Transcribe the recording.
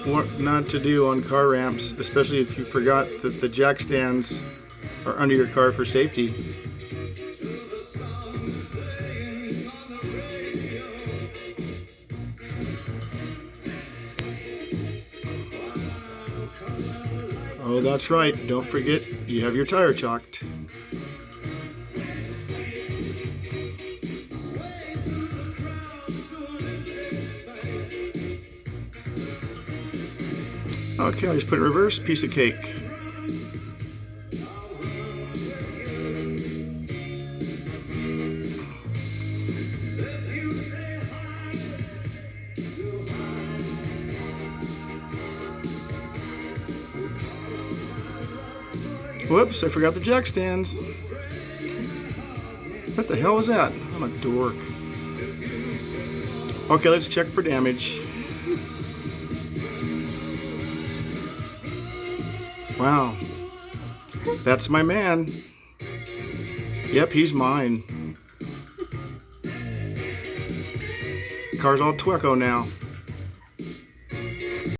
what not to do on car ramps, especially if you forgot that the jack stands are under your car for safety. Oh, that's right. Don't forget you have your tire chalked. Okay, I'll just put it in reverse. Piece of cake. Whoops, I forgot the jack stands. What the hell was that? I'm a dork. Okay, let's check for damage. Wow. That's my man. Yep, he's mine. Car's all Twecco now.